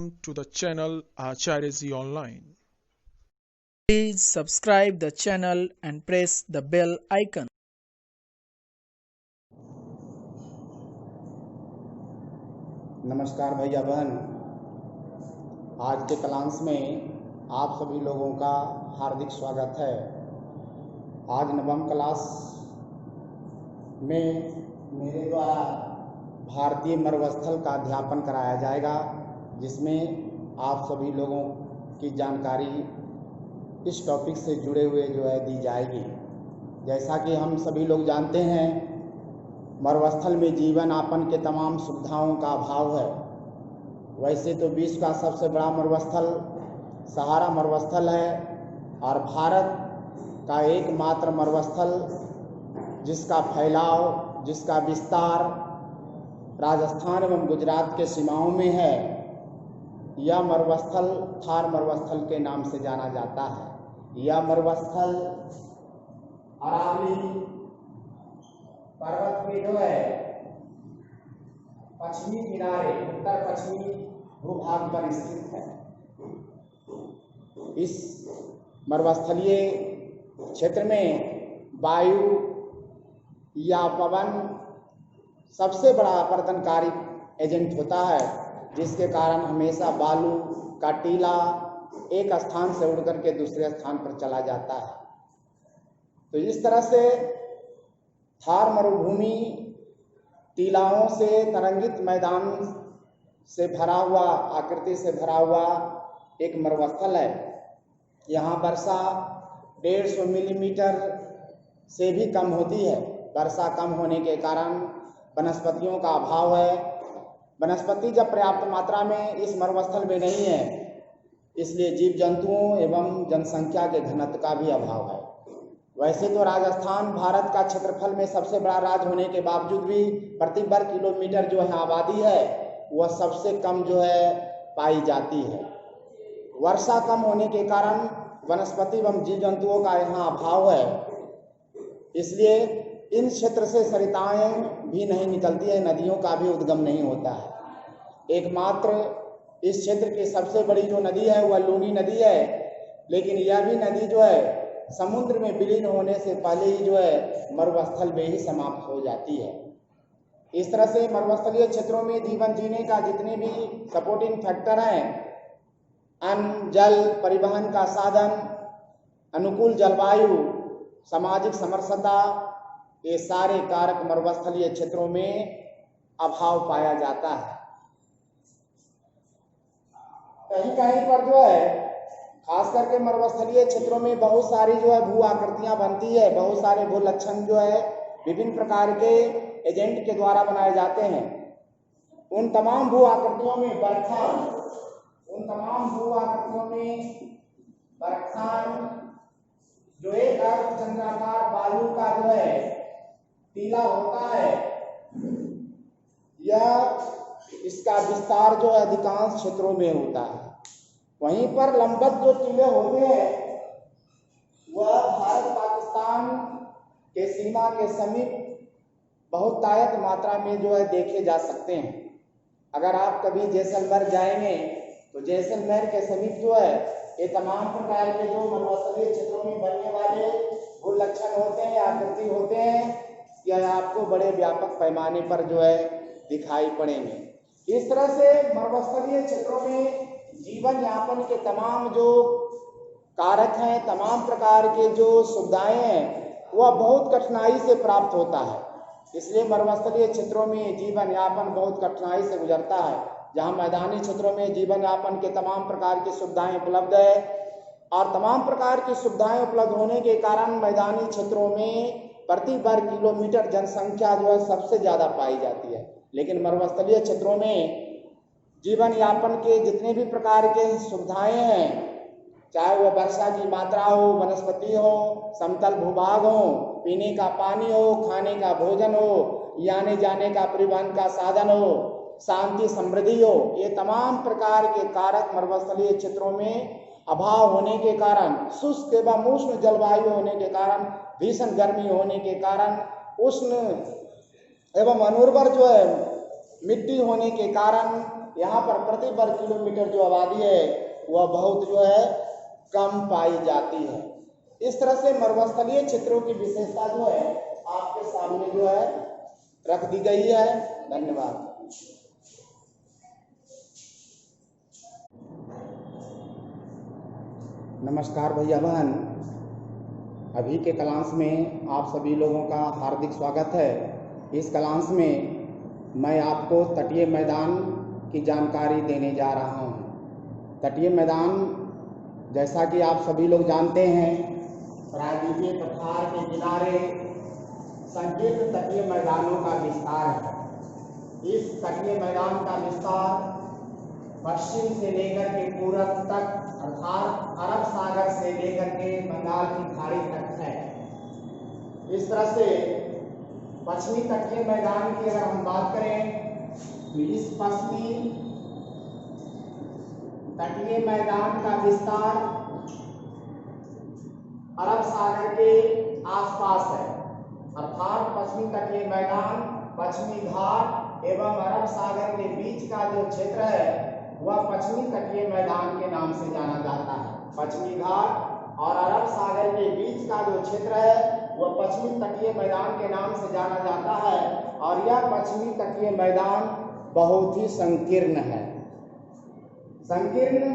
to the channel Acharyaji Online. Please subscribe the channel and press the bell icon. नमस्कार भैया बहन, आज के क्लास में आप सभी लोगों का हार्दिक स्वागत है। आज नवम क्लास में मेरे द्वारा भारतीय मरुस्थल का अध्यापन कराया जाएगा, जिसमें आप सभी लोगों की जानकारी इस टॉपिक से जुड़े हुए दी जाएगी। जैसा कि हम सभी लोग जानते हैं, मरुस्थल में जीवन यापन के तमाम सुविधाओं का अभाव है। वैसे तो विश्व का सबसे बड़ा मरुस्थल सहारा मरुस्थल है और भारत का एकमात्र मरुस्थल जिसका फैलाव, जिसका विस्तार राजस्थान एवं गुजरात के सीमाओं में है, यह मरुस्थल थार मरुस्थल के नाम से जाना जाता है। यह मरुस्थल अरावली पर्वत के पश्चिमी किनारे उत्तर पश्चिमी भूभाग पर स्थित है। इस मरुस्थलीय क्षेत्र में वायु या पवन सबसे बड़ा अपरदनकारी एजेंट होता है, जिसके कारण हमेशा बालू का टीला एक स्थान से उड़ करके दूसरे स्थान पर चला जाता है। तो इस तरह से थार मरुभूमि टीलाओं से तरंगित मैदान से भरा हुआ, आकृति से भरा हुआ एक मरुस्थल है। यहाँ वर्षा 150 मिलीमीटर से भी कम होती है। वर्षा कम होने के कारण वनस्पतियों का अभाव है। वनस्पति जब पर्याप्त मात्रा में इस मरुस्थल में नहीं है, इसलिए जीव जंतुओं एवं जनसंख्या के घनत्व का भी अभाव है। वैसे तो राजस्थान भारत का क्षेत्रफल में सबसे बड़ा राज्य होने के बावजूद भी प्रति वर्ग किलोमीटर आबादी है, वह सबसे कम पाई जाती है। वर्षा कम होने के कारण वनस्पति एवं जीव जंतुओं का यहाँ अभाव है, इसलिए इन क्षेत्र से सरिताएं भी नहीं निकलती है, नदियों का भी उद्गम नहीं होता है। एकमात्र इस क्षेत्र की सबसे बड़ी नदी है वह लूनी नदी है, लेकिन यह भी नदी समुद्र में विलीन होने से पहले ही मरुस्थल में ही समाप्त हो जाती है। इस तरह से मरुस्थलीय क्षेत्रों में जीवन जीने का जितने भी सपोर्टिंग फैक्टर हैं, अन्न, जल, परिवहन का साधन, अनुकूल जलवायु, सामाजिक समरसता, ये सारे कारक मरुस्थलीय क्षेत्रों में अभाव पाया जाता है। कहीं कहीं पर खास करके मरुस्थलीय क्षेत्रों में बहुत सारी भू आकृतियां बनती है। बहुत सारे भू लक्षण विभिन्न प्रकार के एजेंट के द्वारा बनाए जाते हैं। उन तमाम भू आकृतियों में बरखान जो एक अर्धचंद्राकार बालू का टीला होता है, यह इसका विस्तार अधिकांश क्षेत्रों में होता है। वहीं पर लंबवत टीले होते हैं, वह भारत पाकिस्तान के सीमा के समीप बहुतायत मात्रा में देखे जा सकते हैं। अगर आप कभी जैसलमेर जाएंगे तो जैसलमेर के समीप ये तमाम प्रकार के मरुस्थलीय क्षेत्रों में बनने वाले भू लक्षण होते हैं, आकृति होते हैं, यह आपको बड़े व्यापक पैमाने पर दिखाई पड़ेंगे। इस तरह से मरुस्थलीय क्षेत्रों में जीवन यापन के तमाम कारक हैं, तमाम प्रकार के सुविधाएं हैं, वह बहुत कठिनाई से प्राप्त होता है। इसलिए मरुस्थलीय क्षेत्रों में जीवन यापन बहुत कठिनाई से गुजरता है। जहां मैदानी क्षेत्रों में जीवन यापन के तमाम प्रकार की सुविधाएं उपलब्ध है और तमाम प्रकार की सुविधाएं उपलब्ध होने के कारण मैदानी क्षेत्रों में प्रति वर्ग किलोमीटर जनसंख्या सबसे ज्यादा पाई जाती है। लेकिन मरुस्थलीय क्षेत्रों में जीवन यापन के जितने भी प्रकार के सुविधाएं हैं, चाहे वह वर्षा की मात्रा हो, वनस्पति हो, समतल भूभाग हो, पीने का पानी हो, खाने का भोजन हो, आने जाने का परिवहन का साधन हो, शांति समृद्धि हो, ये तमाम प्रकार के कारक मरुस्थलीय क्षेत्रों में अभाव होने के कारण, शुष्क एवं उष्ण जलवायु होने के कारण, भीषण गर्मी होने के कारण, उष्ण एवं अनुर्वर मिट्टी होने के कारण यहाँ पर प्रति वर्ग किलोमीटर जो आबादी है वह बहुत जो है कम पाई जाती है। इस तरह से मरुस्थलीय क्षेत्रों की विशेषता जो है आपके सामने जो है रख दी गई है। धन्यवाद। नमस्कार भैया बहन, अभी के क्लास में आप सभी लोगों का हार्दिक स्वागत है। इस क्लास में मैं आपको तटीय मैदान की जानकारी देने जा रहा हूँ। तटीय मैदान जैसा कि आप सभी लोग जानते हैं, प्रायद्वीपीय पठार के किनारे संकीर्ण तटीय मैदानों का विस्तार है। इस तटीय मैदान का विस्तार पश्चिम से लेकर के पूरब तक अर्थात अरब सागर से लेकर के बंगाल की खाड़ी तक है। इस तरह से पश्चिमी तटीय मैदान की अगर हम बात करें तो इस पश्चिमी तटीय मैदान का विस्तार अरब सागर के आसपास है, अर्थात पश्चिमी तटीय मैदान पश्चिमी घाट एवं अरब सागर के बीच का जो क्षेत्र है वह पश्चिमी तटीय मैदान के नाम से जाना जाता है। पश्चिमी घाट और अरब सागर के बीच का जो क्षेत्र है वह पश्चिमी तटीय मैदान के नाम से जाना जाता है और यह पश्चिमी तटीय मैदान बहुत ही संकीर्ण है। संकीर्ण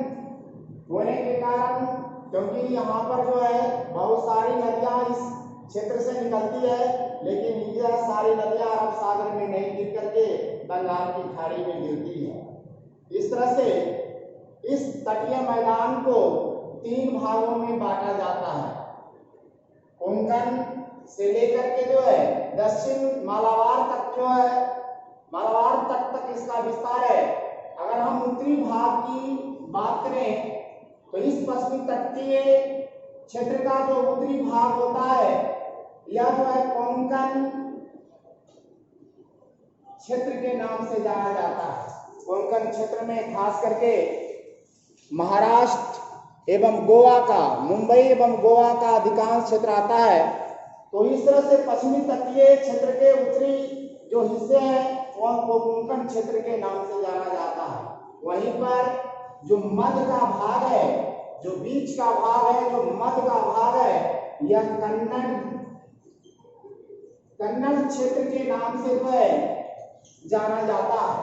होने के कारण क्योंकि यहाँ पर जो है बहुत सारी नदियाँ इस क्षेत्र से निकलती है, लेकिन यह सारी नदियाँ अरब सागर में नहीं गिर करके बंगाल की खाड़ी में गिरती है। इस तरह से इस तटीय मैदान को 3 भागों में बांटा जाता है। कोंकण से लेकर के जो है दक्षिण मालाबार तक जो है मालाबार तक इसका विस्तार है। अगर हम उत्तरी भाग की बात करें तो इस पश्चिमी तटीय क्षेत्र का जो उत्तरी भाग होता है यह जो है कोंकण क्षेत्र के नाम से जाना जाता है। कोंकण क्षेत्र में खास करके महाराष्ट्र एवं गोवा का, मुंबई एवं गोवा का अधिकांश क्षेत्र आता है। तो इस तरह से पश्चिमी तटीय क्षेत्र के उत्तरी जो हिस्से हैं वह कोंकण क्षेत्र के नाम से जाना जाता है। वहीं पर जो मध्य का भाग है, जो बीच का भाग है, जो मध्य का भाग है, यह कन्नड़ क्षेत्र के नाम से जो है जाना जाता है।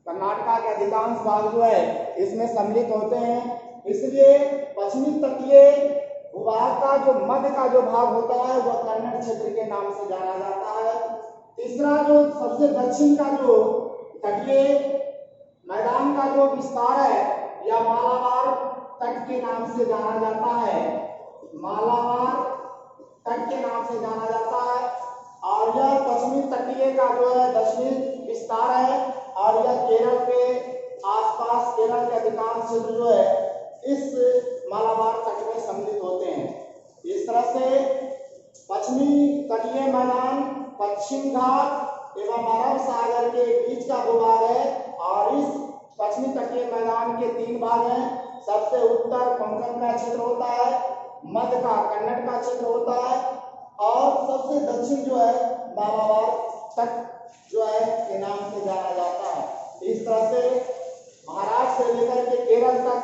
कर्नाटक के अधिकांश भाग जो है इसमें सम्मिलित होते हैं, इसलिए पश्चिमी तटीय भूभाग का जो मध्य का जो भाग होता है वह कन्नड़ क्षेत्र के नाम से जाना जाता है। तीसरा जो सबसे दक्षिण का जो तटीय मैदान का जो विस्तार है यह मालाबार तट के नाम से जाना जाता है। मालाबार तट के नाम से जाना जाता है और यह पश्चिमी तटीय का जो है दक्षिणी विस्तार है और यह केरल के आसपास, केरल के अधिकांश क्षेत्र जो है इस मालाबार तट में सम्मिलित होते हैं। इस तरह से पश्चिमी तटीय मैदान पश्चिम घाट एवं अरब सागर के बीच का भूभाग है और इस पश्चिमी तटीय मैदान के 3 भाग हैं। सबसे उत्तर कोंकण का क्षेत्र होता है, मध्य का कन्नड़ का क्षेत्र होता है और सबसे दक्षिण जो है मालाबार तट जो है के नाम से जाना जाता है। इस तरह से महाराष्ट्र से लेकर के केरल तक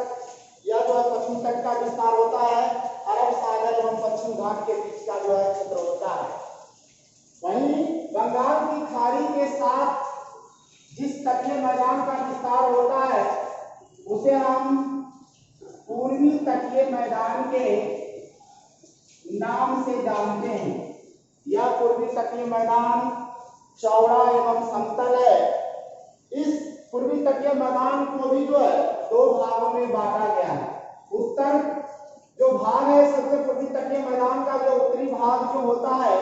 यह जो है पश्चिम तट का विस्तार होता है। अरब सागर एवं पश्चिम घाट के बीच का जो है क्षेत्र होता है। वहीं बंगाल की खाड़ी के साथ जिस तटीय मैदान का विस्तार होता है उसे हम पूर्वी तटीय मैदान के नाम से जानते हैं। यह पूर्वी तटीय मैदान चौड़ा एवं समतल है। इस पूर्वी तटीय मैदान को भी जो है 2 भागों में बांटा गया है। उत्तर जो भाग है, सबसे पूर्वी तटीय मैदान का जो उत्तरी भाग जो होता है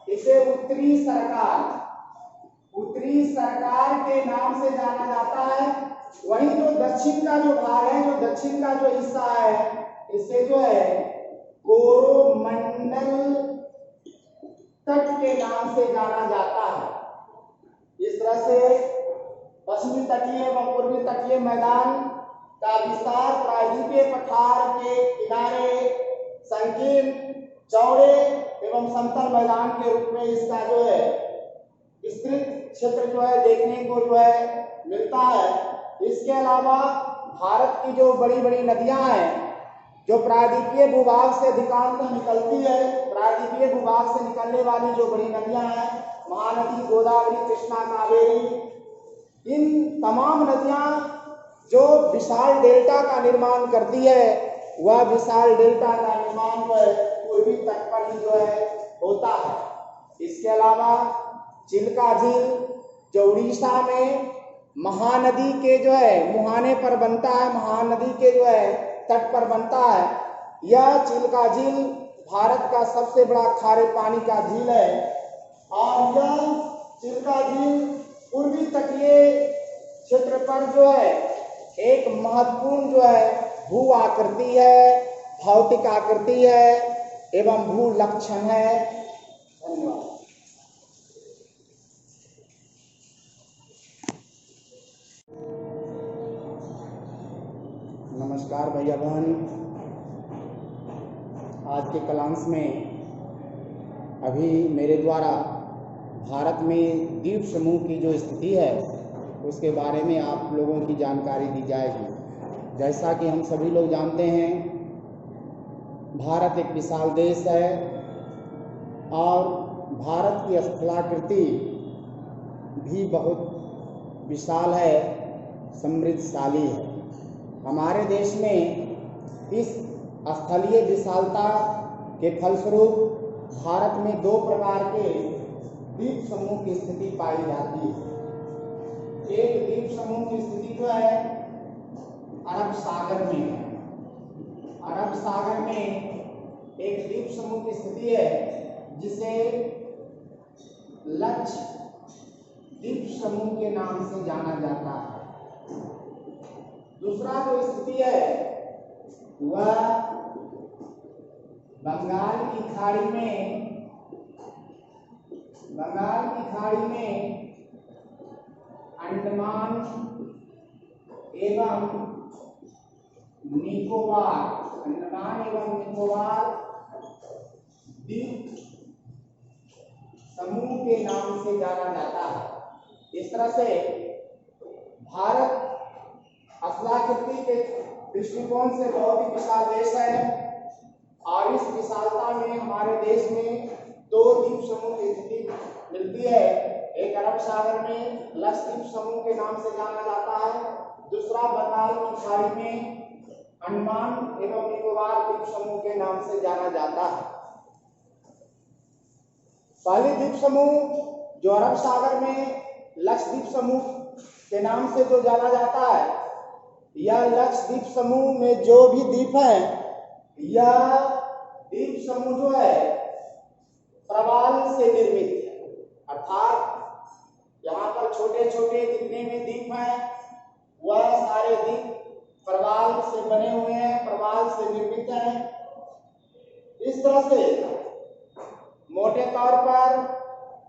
इसे उत्तरी सरकार के नाम से जाना जाता है। वहीं जो दक्षिण का जो भाग है, जो दक्षिण का जो हिस्सा है इसे जो है कोरोमंडल तट के नाम से जाना जाता है। इस तरह से पश्चिमी तटीय एवं पूर्वी तटीय मैदान का विस्तार प्रायद्वीपीय पठार के किनारे संकीर्ण, चौड़े एवं समतल मैदान के रूप में इसका जो है विस्तृत क्षेत्र जो है देखने को जो है मिलता है। इसके अलावा भारत की जो बड़ी बड़ी नदियां हैं, जो प्रायद्वीपीय भूभाग से अधिकांशतः निकलती है, प्रायद्वीपीय भूभाग से निकलने वाली जो बड़ी नदियां हैं, महानदी, गोदावरी, कृष्णा, कावेरी, इन तमाम नदियां जो विशाल डेल्टा का निर्माण करती है, वह विशाल डेल्टा का निर्माण जो है पूर्वी तट पर ही जो है होता है। इसके अलावा चिल्का झील जो उड़ीसा में महानदी के जो है मुहाने पर बनता है, महानदी के जो है तट पर बनता है, यह चिल्का झील भारत का सबसे बड़ा खारे पानी का झील है। और यह चिल्का झील पूर्वी तटीय क्षेत्र पर जो है एक महत्वपूर्ण जो है भू आकृति है, भौतिक आकृति है एवं भू लक्षण है। धन्यवाद। नमस्कार भैया बहन, आज के कलांश में अभी मेरे द्वारा भारत में द्वीप समूह की जो स्थिति है उसके बारे में आप लोगों की जानकारी दी जाएगी। जैसा कि हम सभी लोग जानते हैं, भारत एक विशाल देश है और भारत की स्थलाकृति भी बहुत विशाल है, समृद्धशाली है। हमारे देश में इस स्थलीय विशालता के फलस्वरूप भारत में दो प्रकार के द्वीप समूह की स्थिति पाई जाती है। एक द्वीप समूह की स्थिति जो है अरब सागर में है। अरब सागर में एक द्वीप समूह की स्थिति है जिसे लक्षद्वीप समूह के नाम से जाना जाता है। दूसरा जो स्थिति है वह बंगाल की खाड़ी में अंडमान एवं निकोबार द्वीप समूह के नाम से जाना जाता है। इस तरह से भारत स्थलाकृति के दृष्टिकोण से बहुत ही विशाल देश है और इस विशालता में हमारे देश में दो द्वीप समूह की स्थिति मिलती है। एक अरब सागर में लक्षद्वीप समूह के नाम से जाना जाता है, दूसरा बंगाल की खाड़ी में अंडमान एवं निकोबार द्वीप समूह के नाम से जाना जाता है। पहले द्वीप समूह जो अरब सागर में लक्षद्वीप समूह के नाम से जो जाना जाता है, यह लक्षद्वीप समूह में जो भी द्वीप है, यह द्वीप समूह जो है प्रवाल से निर्मित है, अर्थात यहाँ पर छोटे छोटे जितने भी द्वीप हैं वह सारे द्वीप प्रवाल से बने हुए हैं, प्रवाल से निर्मित हैं। इस तरह से मोटे तौर पर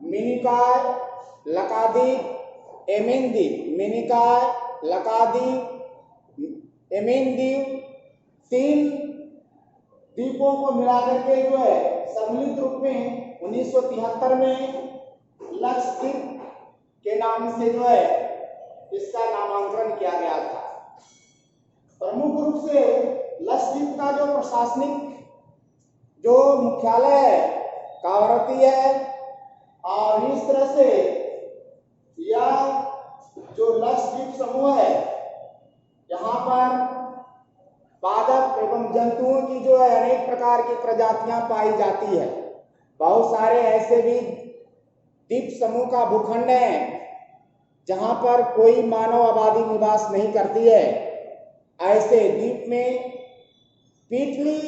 मिनिकॉय, लक्षद्वीप, एमेनद्वीप, मिनिकॉय, लक्षद्वीप, एमेनद्वीप, तीन द्वीपों को मिलाकर के जो है सम्मिलित रूप में 1973 में लक्षद्वीप के नाम से जो है इसका नामांकन किया गया था। प्रमुख रूप से लक्षद्वीप का जो प्रशासनिक जो मुख्यालय है कावरत्ती है और इस तरह से यह जो लक्षद्वीप समूह है यहाँ पर पादप एवं जंतुओं की जो है अनेक प्रकार की प्रजातियां पाई जाती है। बहुत सारे ऐसे भी द्वीप समूह का भूखंड है जहां पर कोई मानव आबादी निवास नहीं करती है। ऐसे द्वीप में पीटली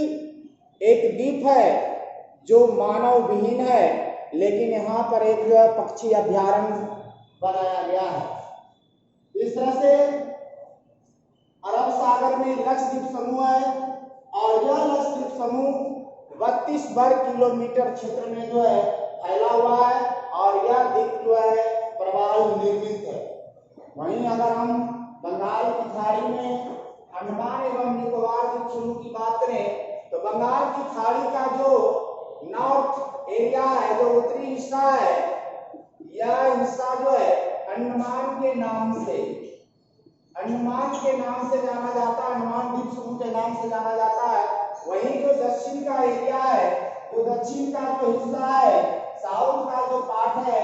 एक द्वीप है जो मानव विहीन है, लेकिन यहाँ पर एक जो है पक्षी अभ्यारण्य बनाया गया है। इस तरह से अरब सागर में लक्षद्वीप समूह है और यह लक्षद्वीप समूह 32 वर्ग किलोमीटर क्षेत्र में जो है फैला हुआ है और यह द्वीप जो है प्रवाल निर्मित है। वहीं अगर हम बंगाल की खाड़ी में अंडमान एवं निकोबार द्वीप समूह की बात करें तो बंगाल की खाड़ी का जो नॉर्थ एरिया है, जो उत्तरी हिस्सा है, यह हिस्सा जो है अंडमान के नाम से जाना जाता है, अंडमान द्वीप समूह के नाम से जाना जाता है। वहीं जो दक्षिण का एरिया है, जो दक्षिण का जो हिस्सा है, साउथ का जो पार्ट है,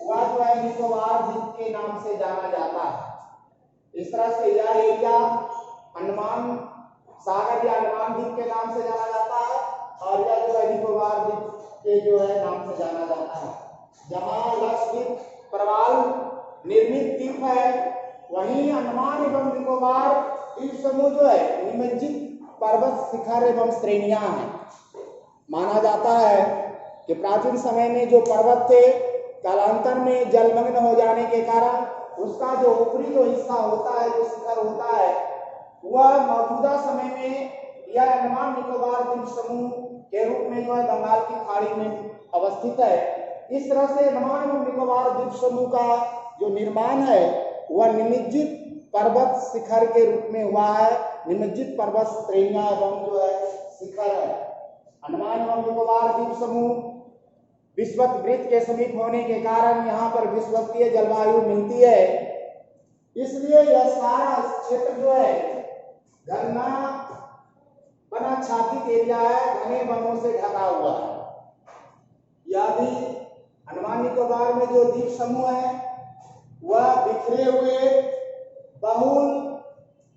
वह जो है निकोबार द्वीप के नाम से जाना जाता है। इस तरह से यह एरिया अंडमान सागर या अंडमान द्वीप के नाम से जाना जाता है और यह जो है निकोबार द्वीप के जो है नाम से जाना जाता है। जहाँ लक्षद्वीप प्रवाल निर्मित द्वीप है, वहीं अंडमान एवं निकोबार द्वीप समूह जो है निमज्जित पर्वत शिखर एवं श्रेणियां हैं। माना जाता है कि प्राचीन समय में जो पर्वत थे, कालांतर में जलमग्न हो जाने के कारण उसका जो ऊपरी जो हिस्सा होता है, जो शिखर होता है, वह मौजूदा समय में यह अंडमान निकोबार द्वीप समूह के रूप में जो है बंगाल की खाड़ी में अवस्थित है। इस तरह से अंडमान एवं निकोबार द्वीप समूह का जो निर्माण है वह निमज्जित पर्वत शिखर के रूप में हुआ है। निमज्जित पर्वत श्रेणियां एवं जो है शिखर है। अंडमान एवं निकोबार द्वीप समूह विषुवत वृत्त के समीप होने के कारण यहाँ पर विषुवतीय जलवायु मिलती है। इसलिए यह सारा क्षेत्र जो है घना वनाच्छादित एरिया है, घने वनों से ढका हुआ है। यह भी अंडमान निकोबार में जो द्वीप समूह है वह बिखरे हुए, बहुल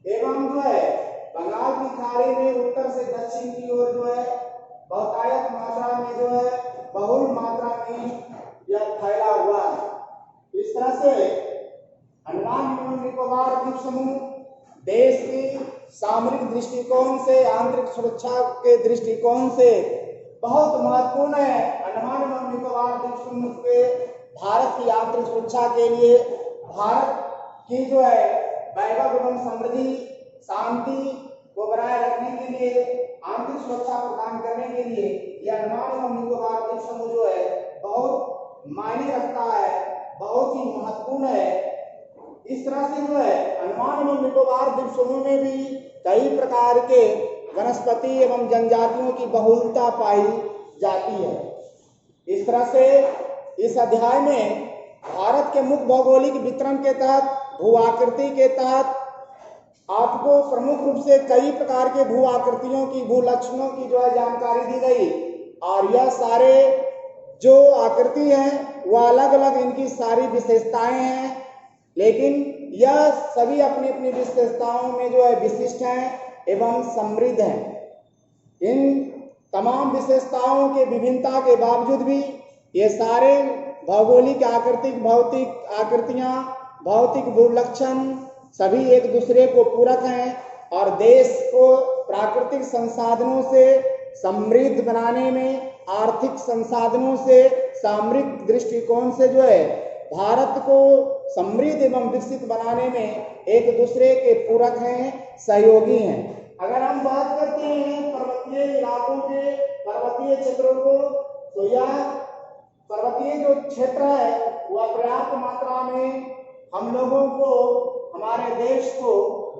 एवं जो है बंगाल की खाड़ी में उत्तर से दक्षिण की ओर जो है बहुतायत मात्रा में जो है बहुल मात्रा में यह फैला हुआ है। इस तरह से अंडमान एवं निकोबार द्वीप समूह देश की सामरिक दृष्टिकोण से, आंतरिक सुरक्षा के दृष्टिकोण से बहुत महत्वपूर्ण है। अंडमान एवं निकोबार द्वीप समूह के भारत की आंतरिक सुरक्षा के लिए, भारत की जो है वैभव एवं समृद्धि, शांति को बनाए रखने के लिए, आंतरिक सुरक्षा प्रदान करने के लिए यह अंडमान एवं निकोबार द्वीप समूह जो है बहुत मायने रखता है, बहुत ही महत्वपूर्ण है। इस तरह से जो है अंडमान एवं निकोबार द्वीप समूह में भी कई प्रकार के वनस्पति एवं जनजातियों की बहुलता पाई जाती है। इस तरह से इस अध्याय में भारत के मुख्य भौगोलिक वितरण के तहत, भू आकृति के तहत आपको प्रमुख रूप से कई प्रकार के भू आकृतियों की, भू लक्षणों की जो है जानकारी दी गई। और यह सारे जो आकृति हैं वह अलग अलग इनकी सारी विशेषताएं हैं, लेकिन यह सभी अपनी अपनी विशेषताओं में जो है विशिष्ट हैं एवं समृद्ध हैं। इन तमाम विशेषताओं के विभिन्नता के बावजूद भी ये सारे भौगोलिक आकृतिक, भौतिक आकृतियां, भौतिक भूलक्षण सभी एक दूसरे को पूरक हैं और देश को प्राकृतिक संसाधनों से समृद्ध बनाने में, आर्थिक संसाधनों से, सामरिक दृष्टिकोण से जो है भारत को समृद्ध एवं विकसित बनाने में एक दूसरे के पूरक हैं, सहयोगी हैं। अगर हम बात करते हैं पर्वतीय इलाकों के, पर्वतीय क्षेत्रों को, तो यह पर्वतीय जो क्षेत्र है वह पर्याप्त मात्रा में हम लोगों को, हमारे देश को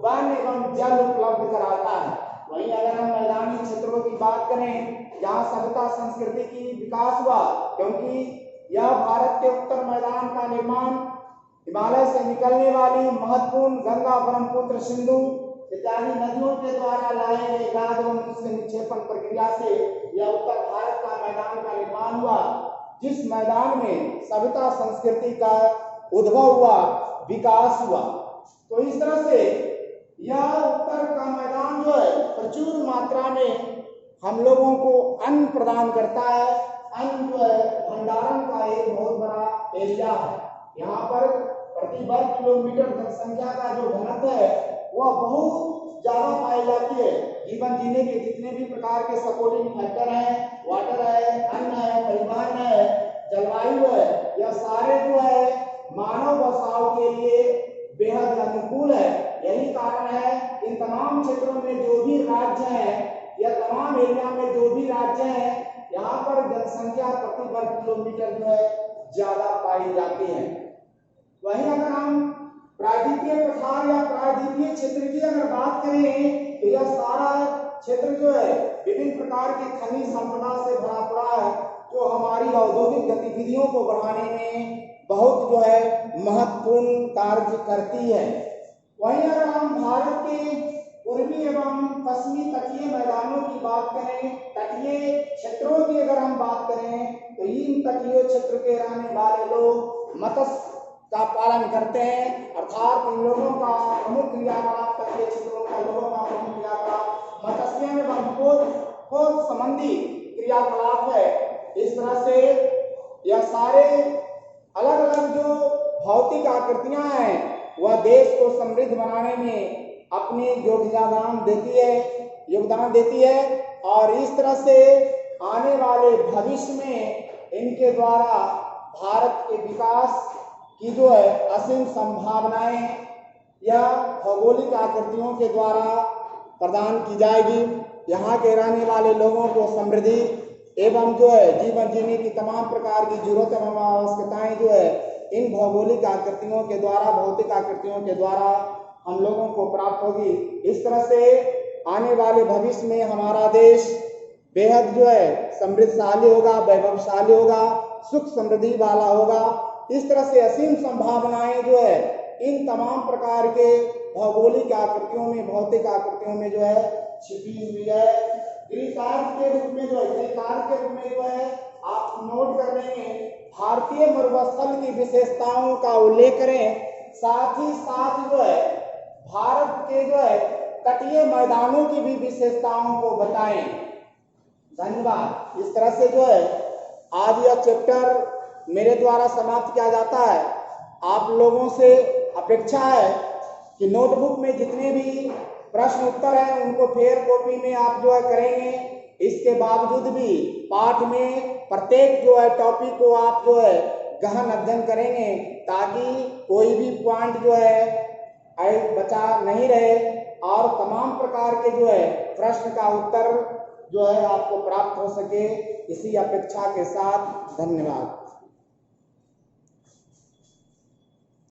वन एवं जल उपलब्ध कराता है। वहीं अगर हम मैदानी क्षेत्रों की बात करें, जहाँ सभ्यता संस्कृति की विकास हुआ, क्योंकि यह भारत के उत्तर मैदान का निर्माण हिमालय से निकलने वाली महत्वपूर्ण गंगा, ब्रह्मपुत्र, सिंधु इत्यादि नदियों के द्वारा लाए गए गाद एवं उसके निक्षेपण प्रक्रिया से यह उत्तर भारत का मैदान का निर्माण हुआ, जिस मैदान में सभ्यता संस्कृति का उद्भव हुआ, विकास हुआ। तो इस तरह से यह उत्तर का मैदान जो है प्रचुर मात्रा में हम लोगों को अन्न प्रदान करता है। अन्न जो है भंडारण का एक बहुत बड़ा एरिया है। यहाँ पर प्रति वर्ग किलोमीटर जनसंख्या का जो घनत्व है वह बहुत ज्यादा पाई जाती है। जीवन जीने के जितने भी प्रकार के सपोर्टिंग फैक्टर हैं, वाटर है, अन्न है, परिवहन है, जलवायु है, यह सारे जो है मानव बसाव के लिए बेहद अनुकूल है। यही कारण है इन तमाम क्षेत्रों में जो भी राज्य हैं, या तमाम एरिया में जो भी राज्य हैं, यहाँ पर जनसंख्या प्रति वर्ग किलोमीटर जो है ज्यादा पाई जाती है। वहीं अगर हम प्रायद्वीपीय पठार या प्रायद्वीपीय क्षेत्र की अगर बात करें, तो यह सारा क्षेत्र जो है विभिन्न प्रकार के खनिज संपदा से भरा पड़ा है, जो हमारी औद्योगिक गतिविधियों को बढ़ाने में बहुत जो है महत्वपूर्ण कार्य करती है। वहीं अगर हम भारत के पूर्वी एवं पश्चिमी तटीय मैदानों की बात करें, तटीय क्षेत्रों की अगर हम बात करें, तो इन तटीय क्षेत्र के रहने वाले लोग मत्स्य का पालन करते हैं, अर्थात इन लोगों का प्रमुख क्रियाकलाप तटीय क्षेत्रों का लोगों का प्रमुख क्रियाकलाप मत्स्य एवं खोज संबंधी क्रियाकलाप है। इस तरह से यह सारे अलग अलग जो भौतिक आकृतियां हैं वह देश को समृद्ध बनाने में अपनी योगदान देती है और इस तरह से आने वाले भविष्य में इनके द्वारा भारत के विकास की जो है असीम संभावनाएं या भौगोलिक आकृतियों के द्वारा प्रदान की जाएगी। यहाँ के रहने वाले लोगों को समृद्धि एवं जो है जीवन जीने की तमाम प्रकार की जरूरत एवं आवश्यकताएं जो है इन भौगोलिक आकृतियों के द्वारा, भौतिक आकृतियों के द्वारा हम लोगों को प्राप्त होगी। इस तरह से आने वाले भविष्य में हमारा देश बेहद जो है समृद्धशाली होगा, वैभवशाली होगा, सुख समृद्धि वाला होगा। इस तरह से असीम संभावनाएं जो है इन तमाम प्रकार के भौगोलिक आकृतियों में, भौतिक आकृतियों में जो है छिपी हुई है। गृहकार्य के रूप में जो है आप नोट कर लेंगे, भारतीय मरुस्थल की विशेषताओं का उल्लेख करें, साथ ही साथ जो है भारत के जो है तटीय मैदानों की भी विशेषताओं को बताएं। धन्यवाद। इस तरह से जो है आज यह चैप्टर मेरे द्वारा समाप्त किया जाता है। आप लोगों से अपेक्षा है कि नोटबुक में जितने भी प्रश्न उत्तर हैं उनको फेयर कॉपी में आप जो है करेंगे। इसके बावजूद भी पाठ में प्रत्येक जो है टॉपिक को आप जो है गहन अध्ययन करेंगे ताकि कोई भी पॉइंट जो है बचा नहीं रहे और तमाम प्रकार के जो है प्रश्न का उत्तर जो है आपको प्राप्त हो सके। इसी अपेक्षा के साथ धन्यवाद।